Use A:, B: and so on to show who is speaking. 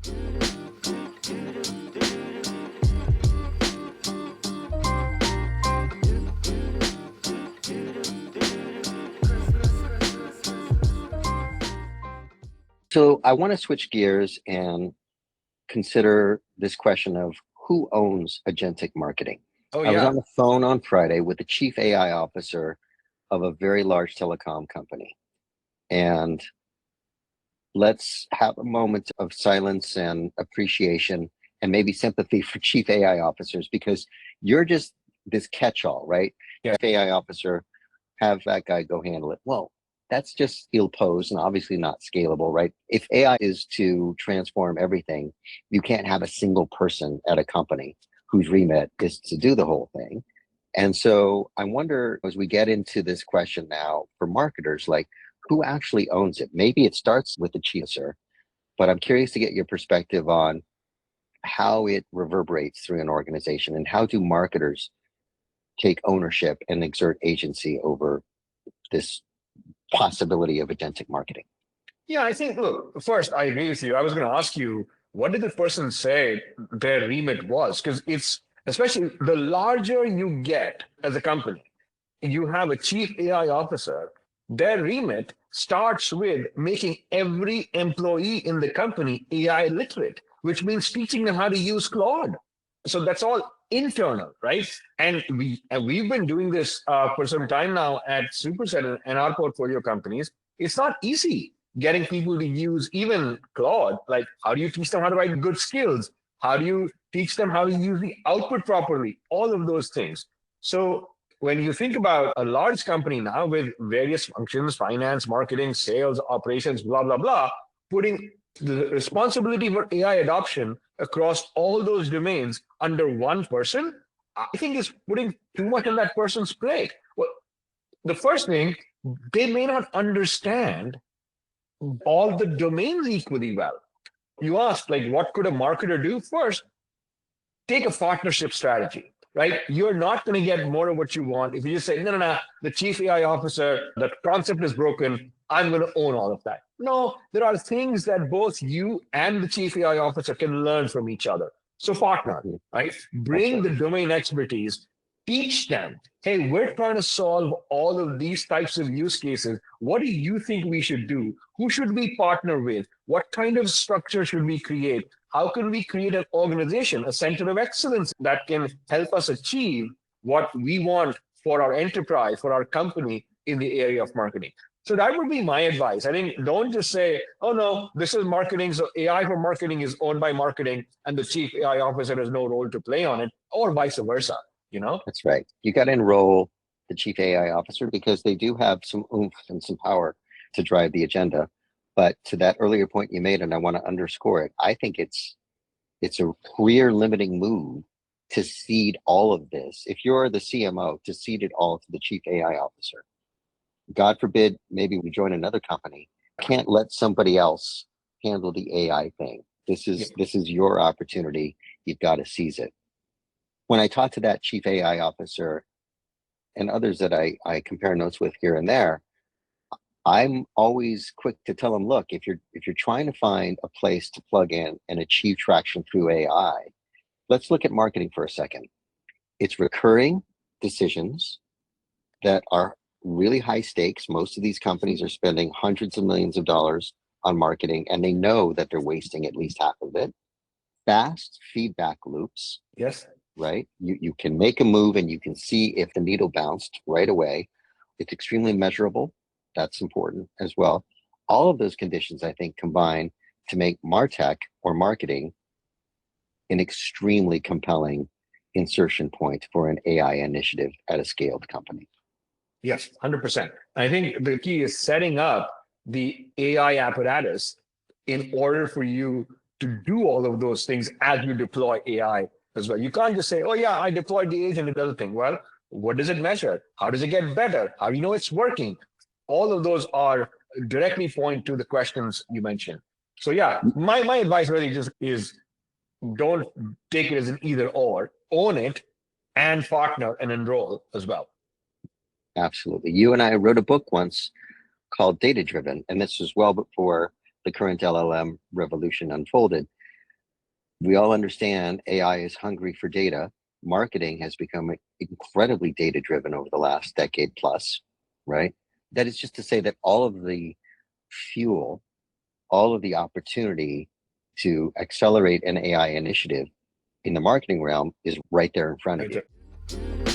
A: So I want to switch gears and consider this question of who owns agentic marketing.
B: Oh,
A: I was on
B: yeah.
A: the phone on Friday with the chief AI officer of a very large telecom company. And let's have a moment of silence and appreciation and maybe sympathy for chief AI officers, because you're just this catch-all, right?
B: Yeah.
A: AI officer, have that guy go handle it. Well, that's just ill-posed and obviously not scalable, right? If AI is to transform everything, you can't have a single person at a company whose remit is to do the whole thing. And so I wonder, as we get into this question now for marketers, like, who actually owns it? Maybe it starts with the chief, sir, but I'm curious to get your perspective on how it reverberates through an organization, and how do marketers take ownership and exert agency over this possibility of agentic marketing?
B: Yeah, I think, look, first, I agree with you. I was going to ask you, what did the person say their remit was? Because it's, especially the larger you get as a company, you have a chief AI officer, their remit starts with making every employee in the company AI literate, which means teaching them how to use Claude. So that's all internal, right? And we've been doing this for some time now at Superset and our portfolio companies. It's not easy getting people to use even Claude. Like, how do you teach them how to write good skills? How do you teach them how to use the output properly? All of those things. So when you think about a large company now with various functions, finance, marketing, sales, operations, blah, blah, blah, putting the responsibility for AI adoption across all those domains under one person, I think is putting too much on that person's plate. Well, the first thing, they may not understand all the domains equally well. You asked, like, what could a marketer do? First, take a partnership strategy, right? You're not going to get more of what you want if you just say, no, no, no, the chief AI officer, the concept is broken. I'm going to own all of that. No, there are things that both you and the chief AI officer can learn from each other. So partner, right? Bring the domain expertise, teach them, hey, we're trying to solve all of these types of use cases. What do you think we should do? Who should we partner with? What kind of structure should we create? How can we create an organization, a center of excellence that can help us achieve what we want for our enterprise, for our company in the area of marketing? So that would be my advice. I think don't just say, oh no, this is marketing, so AI for marketing is owned by marketing and the chief AI officer has no role to play on it, or vice versa, you know?
A: That's right. You got to enroll the chief AI officer because they do have some oomph and some power to drive the agenda. But to that earlier point you made, and I want to underscore it, I think it's a career limiting move to cede all of this. If you're the CMO, to cede it all to the chief AI officer. God forbid, maybe we join another company, can't let somebody else handle the AI thing. This is your opportunity. You've got to seize it. When I talk to that chief AI officer and others that I compare notes with here and there, I'm always quick to tell them, look, if you're trying to find a place to plug in and achieve traction through AI, let's look at marketing for a second. It's recurring decisions that are really high stakes. Most of these companies are spending hundreds of millions of dollars on marketing, and they know that they're wasting at least half of it. Fast feedback loops.
B: Yes.
A: Right? You can make a move and you can see if the needle bounced right away. It's extremely measurable. That's important as well. All of those conditions, I think, combine to make MarTech or marketing an extremely compelling insertion point for an AI initiative at a scaled company.
B: Yes, 100%. I think the key is setting up the AI apparatus in order for you to do all of those things as you deploy AI as well. You can't just say, oh yeah, I deployed the agent and other thing. Well, what does it measure? How does it get better? How do you know it's working? All of those are directly point to the questions you mentioned. So yeah, my advice really just is don't take it as an either or, own it and partner and enroll as well.
A: Absolutely. You and I wrote a book once called Data Driven, and this was well before the current LLM revolution unfolded. We all understand AI is hungry for data. Marketing has become incredibly data driven over the last decade plus, right? That is just to say that all of the fuel, all of the opportunity to accelerate an AI initiative in the marketing realm is right there in front of you.